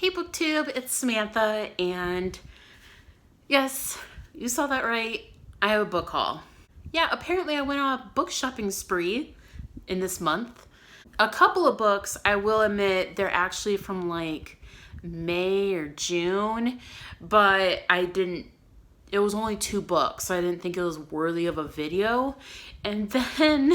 Hey BookTube, it's Samantha, and yes, you saw that right, I have a book haul. Yeah, apparently I went on a book shopping spree in this month. A couple of books, I will admit, they're actually from like May or June, but it was only 2 books, so I didn't think it was worthy of a video. And then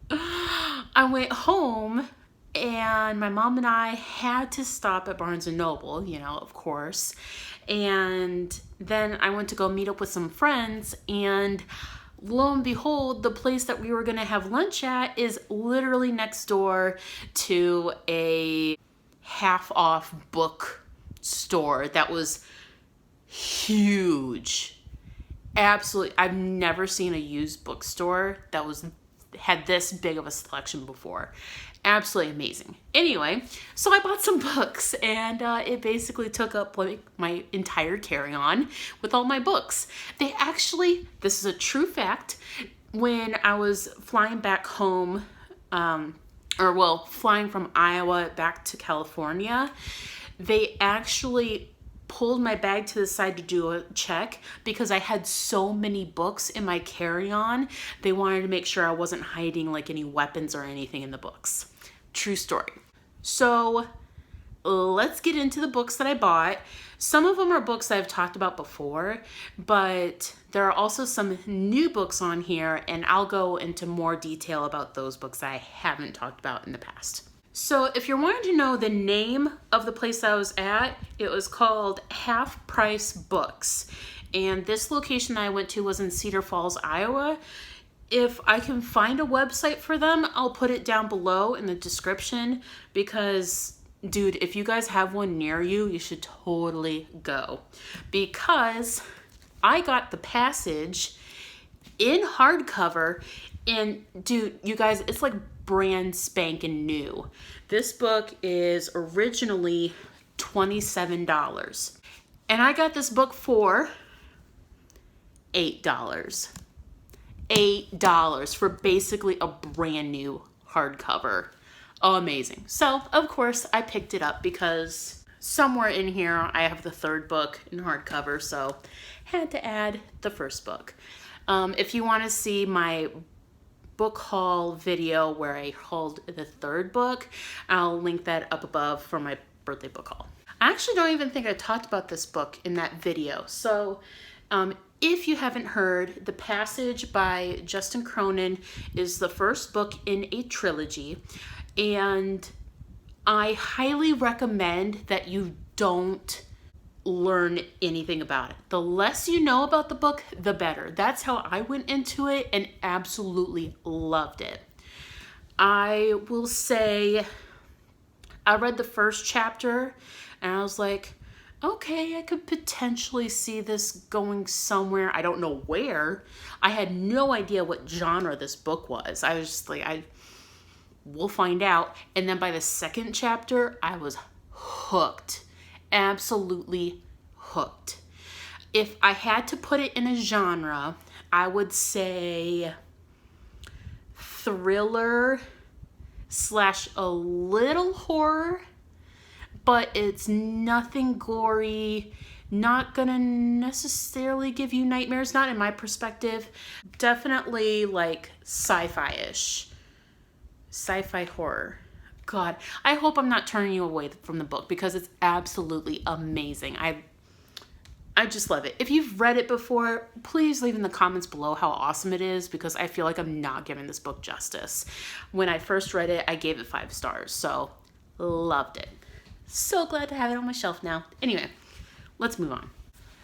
I went home and my mom and I had to stop at Barnes & Noble, you know, of course. And then I went to go meet up with some friends, and lo and behold, the place that we were gonna have lunch at is literally next door to a half-off book store that was huge. Absolutely, I've never seen a used bookstore that had this big of a selection before. Absolutely amazing. Anyway, so I bought some books, and it basically took up like my entire carry-on with all my books. They actually, this is a true fact, when I was flying back home, flying from Iowa back to California, they actually pulled my bag to the side to do a check because I had so many books in my carry-on. They wanted to make sure I wasn't hiding like any weapons or anything in the books. True story. So let's get into the books that I bought. Some of them are books that I've talked about before, but there are also some new books on here, and I'll go into more detail about those books I haven't talked about in the past. So if you're wanting to know the name of the place I was at, it was called Half Price Books. And this location I went to was in Cedar Falls, Iowa. If I can find a website for them, I'll put it down below in the description because, dude, if you guys have one near you, you should totally go. Because I got The Passage in hardcover, and dude, you guys, it's like brand spanking new. This book is originally $27, and I got this book for $8. $8 for basically a brand new hardcover. Oh, amazing. So of course I picked it up because somewhere in here I have the 3rd book in hardcover, so had to add the 1st book. If you want to see my book haul video where I hauled the 3rd book, I'll link that up above for my birthday book haul. I actually don't even think I talked about this book in that video. So if you haven't heard, The Passage by Justin Cronin is the 1st book in a trilogy, and I highly recommend that you don't learn anything about it. The less you know about the book, the better. That's how I went into it and absolutely loved it. I will say I read the 1st chapter and I was like, okay, I could potentially see this going somewhere. I don't know where. I had no idea what genre this book was. I was just like, we'll find out. And then by the 2nd chapter, I was hooked. Absolutely hooked. If I had to put it in a genre, I would say thriller / a little horror, but it's nothing gory, not gonna necessarily give you nightmares, not in my perspective. Definitely like sci-fi-ish, sci-fi horror. God, I hope I'm not turning you away from the book because it's absolutely amazing. I just love it. If you've read it before, please leave in the comments below how awesome it is, because I feel like I'm not giving this book justice. When I first read it, I gave it 5 stars, so loved it. So glad to have it on my shelf now. Anyway, let's move on.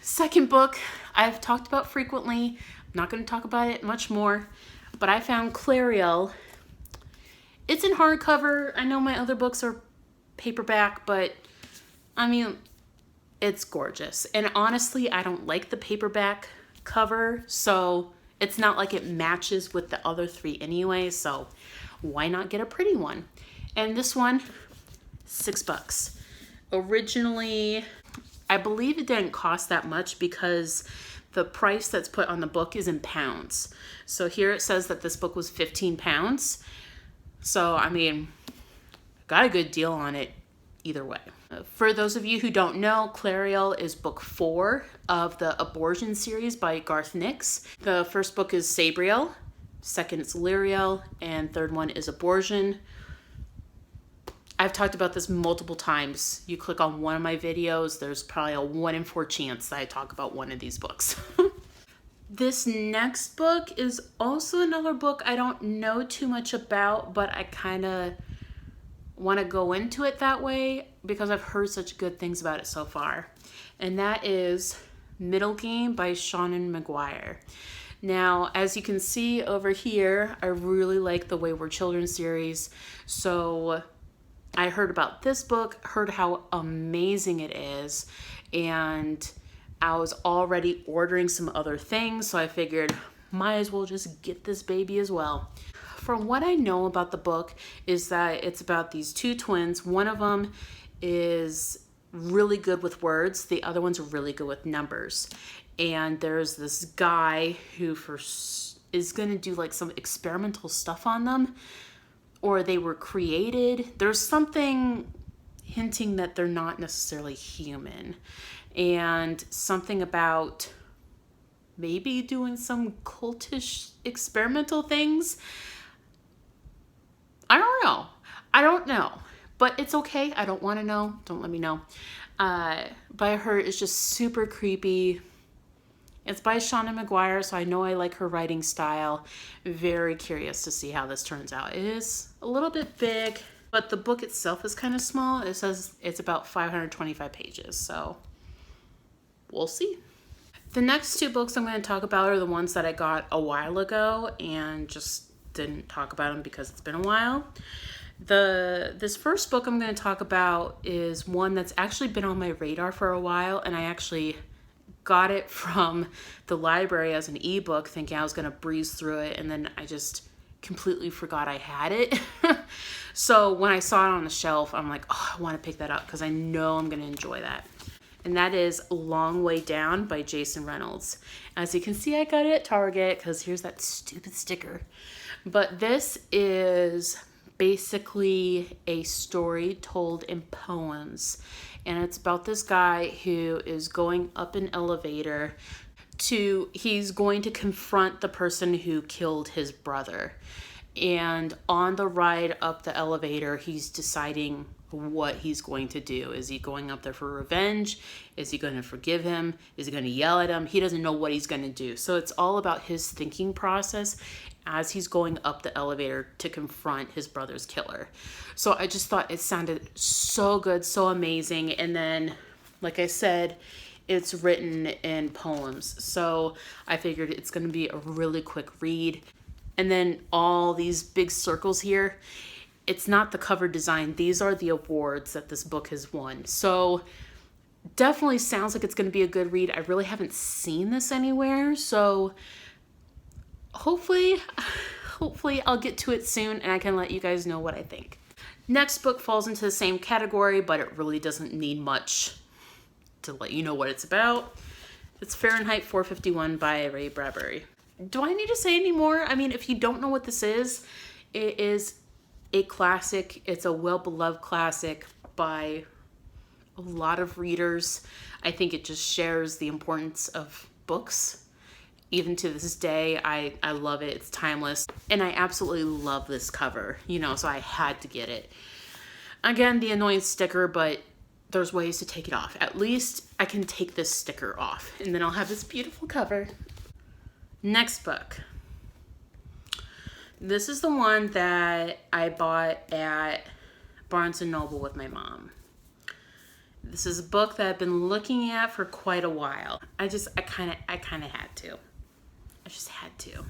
2nd book I've talked about frequently. I'm not going to talk about it much more, but I found Clariel. It's in hardcover. I know my other books are paperback, but I mean, it's gorgeous. And honestly, I don't like the paperback cover, so it's not like it matches with the other 3 anyway, so why not get a pretty one? And this one, $6. Originally, I believe it didn't cost that much because the price that's put on the book is in pounds. So here it says that this book was 15 pounds. So, I mean, got a good deal on it either way. For those of you who don't know, Clariel is book 4 of the Abortion series by Garth Nix. The first book is Sabriel, second is Lyriel, and third one is Abortion. I've talked about this multiple times. You click on one of my videos, there's probably a 1 in 4 chance that I talk about one of these books. This next book is also another book I don't know too much about, but I kind of want to go into it that way because I've heard such good things about it so far. And that is Middlegame by Seanan McGuire. Now, as you can see over here, I really like the Wayward Children series. So I heard about this book, heard how amazing it is, and I was already ordering some other things, so I figured might as well just get this baby as well. From what I know about the book is that it's about these 2 twins. One of them is really good with words. The other one's really good with numbers. And there's this guy who is going to do like some experimental stuff on them, or they were created. There's something hinting that they're not necessarily human, and something about maybe doing some cultish experimental things. I don't know, but it's okay. I don't want to know. Don't let me know. But I heard it's just super creepy. It's by Seanan McGuire, so I know I like her writing style. Very curious to see how this turns out. It is a little bit big, but the book itself is kind of small. It says it's about 525 pages, so we'll see. The next 2 books I'm going to talk about are the ones that I got a while ago and just didn't talk about them because it's been a while. This first book I'm going to talk about is one that's actually been on my radar for a while, and I actually got it from the library as an ebook thinking I was going to breeze through it, and then I just completely forgot I had it. So when I saw it on the shelf, I'm like, oh, I want to pick that up because I know I'm going to enjoy that. And that is Long Way Down by Jason Reynolds. As you can see, I got it at Target because here's that stupid sticker. But this is basically a story told in poems. And it's about this guy who is going up an elevator he's going to confront the person who killed his brother. And on the ride up the elevator, he's deciding what he's going to do. Is he going up there for revenge? Is he going to forgive him? Is he going to yell at him? He doesn't know what he's going to do. So it's all about his thinking process as he's going up the elevator to confront his brother's killer. So I just thought it sounded so good, so amazing. And then, like I said, it's written in poems. So I figured it's going to be a really quick read. And then all these big circles here, it's not the cover design. These are the awards that this book has won. So definitely sounds like it's going to be a good read. I really haven't seen this anywhere. So hopefully I'll get to it soon and I can let you guys know what I think. Next book falls into the same category, but it really doesn't need much to let you know what it's about. It's Fahrenheit 451 by Ray Bradbury. Do I need to say any more? I mean, if you don't know what this is, it is a classic. It's a well-beloved classic by a lot of readers. I think it just shares the importance of books. Even to this day, I love it. It's timeless. And I absolutely love this cover, so I had to get it. Again, the annoying sticker, but there's ways to take it off. At least I can take this sticker off, and then I'll have this beautiful cover. Next book. This is the one that I bought at Barnes & Noble with my mom. This is a book that I've been looking at for quite a while. I kind of had to. I just had to.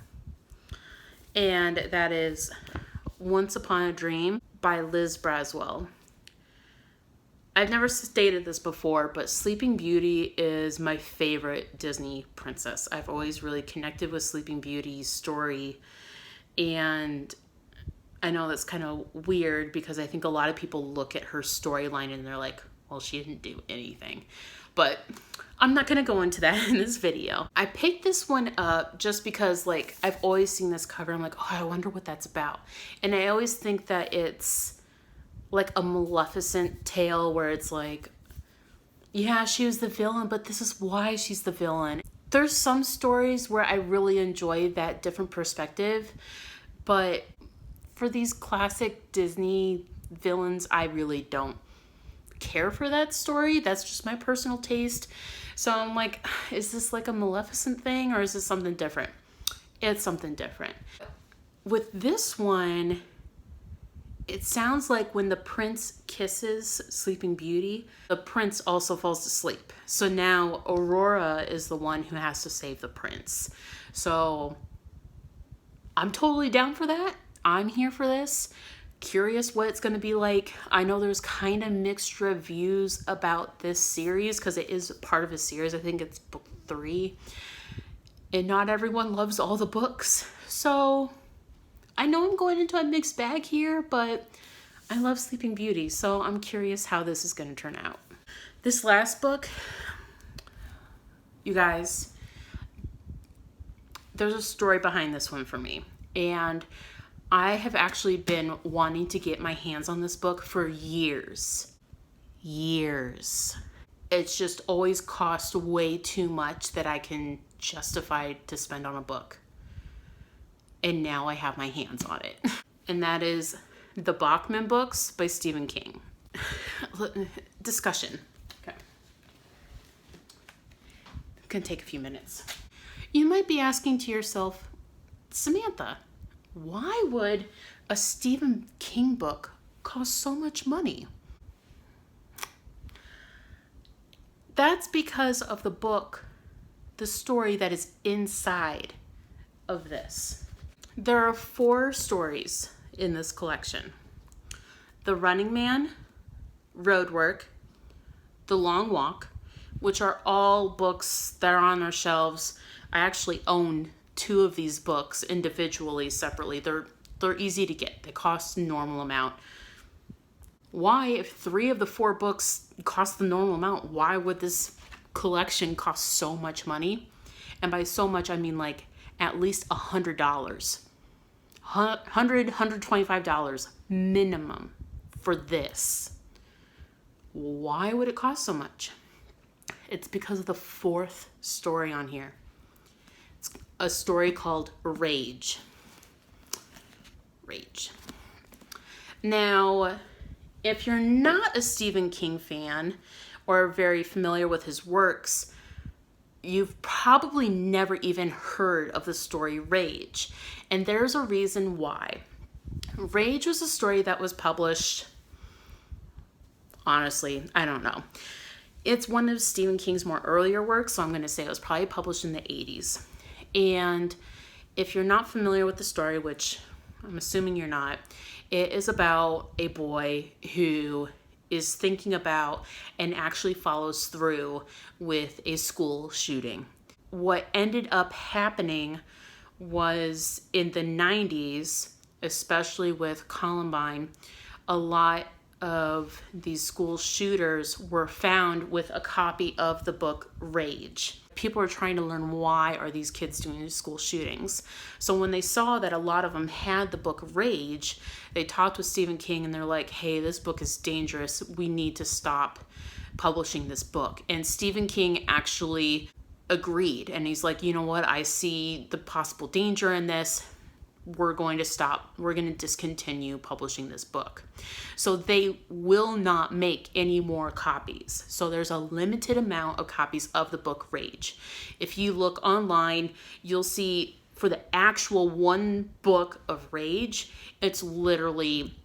And that is Once Upon a Dream by Liz Braswell. I've never stated this before, but Sleeping Beauty is my favorite Disney princess. I've always really connected with Sleeping Beauty's story, and I know that's kind of weird because I think a lot of people look at her storyline and they're like, well, she didn't do anything. But I'm not going to go into that in this video. I picked this one up just because, I've always seen this cover. I'm like, oh, I wonder what that's about. And I always think that it's like a Maleficent tale where it's like, yeah, she was the villain, but this is why she's the villain. There's some stories where I really enjoy that different perspective, but for these classic Disney villains, I really don't care for that story. That's just my personal taste. So I'm like, is this like a Maleficent thing or is this something different? It's something different. With this one, it sounds like when the prince kisses Sleeping Beauty, the prince also falls asleep. So now Aurora is the one who has to save the prince. So I'm totally down for that. I'm here for this. Curious what it's going to be like. I know there's kind of mixed reviews about this series because it is part of a series. I think it's book 3. And not everyone loves all the books. So I know I'm going into a mixed bag here, but I love Sleeping Beauty, so I'm curious how this is going to turn out. This last book, you guys, there's a story behind this one for me. And I have actually been wanting to get my hands on this book for years. Years. It's just always cost way too much that I can justify to spend on a book. And now I have my hands on it. And that is the Bachman Books by Stephen King. Discussion. Okay. Gonna take a few minutes. You might be asking to yourself, Samantha, why would a Stephen King book cost so much money? That's because of the book, the story that is inside of this. There are 4 stories in this collection. The Running Man, Roadwork, The Long Walk, which are all books that are on our shelves. I actually own 2 of these books individually, separately. They're easy to get. They cost a normal amount. Why, if 3 of the 4 books cost the normal amount, why would this collection cost so much money? And by so much, I mean like at least $100. $100, $125 minimum for this. Why would it cost so much? It's because of the 4th story on here. It's a story called Rage. Rage. Now, if you're not a Stephen King fan or very familiar with his works, you've probably never even heard of the story Rage. And there's a reason why. Rage was a story that was published, honestly, I don't know. It's one of Stephen King's more earlier works, so I'm going to say it was probably published in the 80s. And if you're not familiar with the story, which I'm assuming you're not, it is about a boy who is thinking about and actually follows through with a school shooting. What ended up happening was in the 90s, especially with Columbine, a lot of these school shooters were found with a copy of the book Rage. People are trying to learn why are these kids doing these school shootings. So when they saw that a lot of them had the book Rage, they talked with Stephen King and they're like, hey, this book is dangerous. We need to stop publishing this book. And Stephen King actually agreed. And he's like, you know what? I see the possible danger in this. We're going to stop. We're going to discontinue publishing this book. So they will not make any more copies. So there's a limited amount of copies of the book Rage. If you look online, you'll see for the actual one book of Rage, it's literally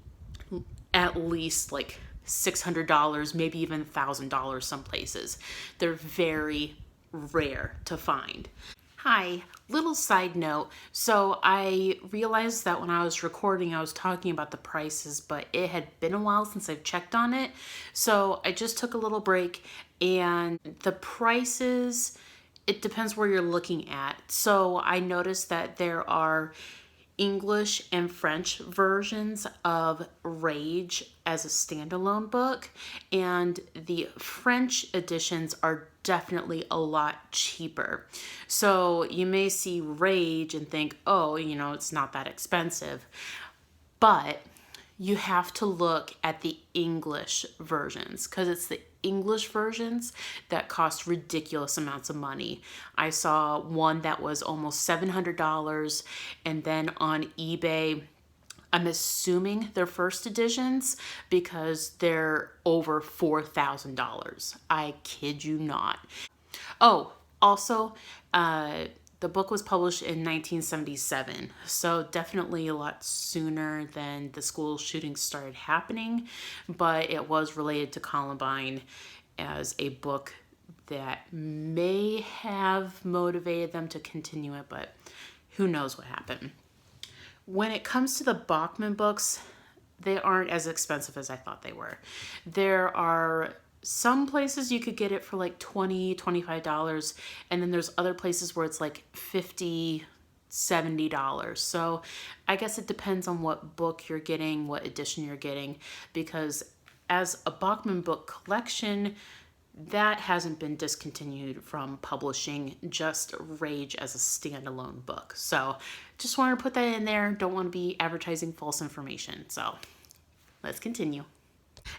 at least like $600, maybe even $1,000 some places. They're very rare to find. Hi, little side note. So I realized that when I was recording, I was talking about the prices, but it had been a while since I've checked on it. So I just took a little break, and the prices, it depends where you're looking at. So I noticed that there are English and French versions of Rage as a standalone book, and the French editions are definitely a lot cheaper. So you may see Rage and think, oh, you know, it's not that expensive. But you have to look at the English versions, because it's the English versions that cost ridiculous amounts of money. I saw one that was almost $700, and then on eBay, I'm assuming they're first editions because they're over $4,000. I kid you not. Oh, also, the book was published in 1977, so definitely a lot sooner than the school shootings started happening, but it was related to Columbine as a book that may have motivated them to continue it, but who knows what happened. When it comes to the Bachman books, they aren't as expensive as I thought they were. There are some places you could get it for like $20, $25, and then there's other places where it's like $50, $70. So I guess it depends on what book you're getting, what edition you're getting, because as a Bachman book collection, that hasn't been discontinued from publishing, just Rage as a standalone book. So just wanted to put that in there. Don't want to be advertising false information. So let's continue.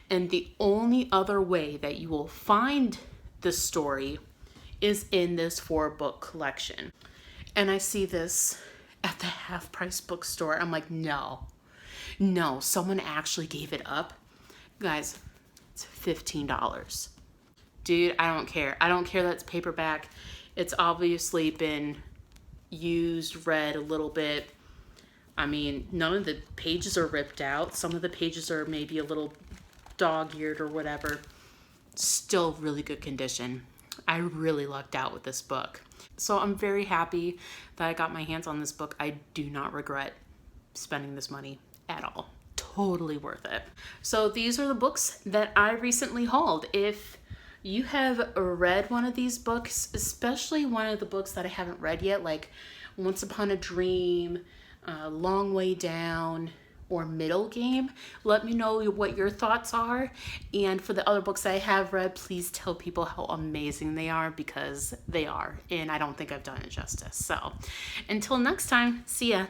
And the only other way that you will find the story is in this 4-book collection. And I see this at the half-price bookstore. I'm like, no, someone actually gave it up. Guys, it's $15. Dude, I don't care. I don't care that it's paperback. It's obviously been used, read a little bit. I mean, none of the pages are ripped out. Some of the pages are maybe a little dog-eared or whatever. Still really good condition. I really lucked out with this book. So I'm very happy that I got my hands on this book. I do not regret spending this money at all. Totally worth it. So these are the books that I recently hauled. If you have read one of these books, especially one of the books that I haven't read yet, like Once Upon a Dream, Long Way Down, or Middlegame, let me know what your thoughts are. And for the other books I have read, please tell people how amazing they are, because they are. And I don't think I've done it justice. So until next time, see ya.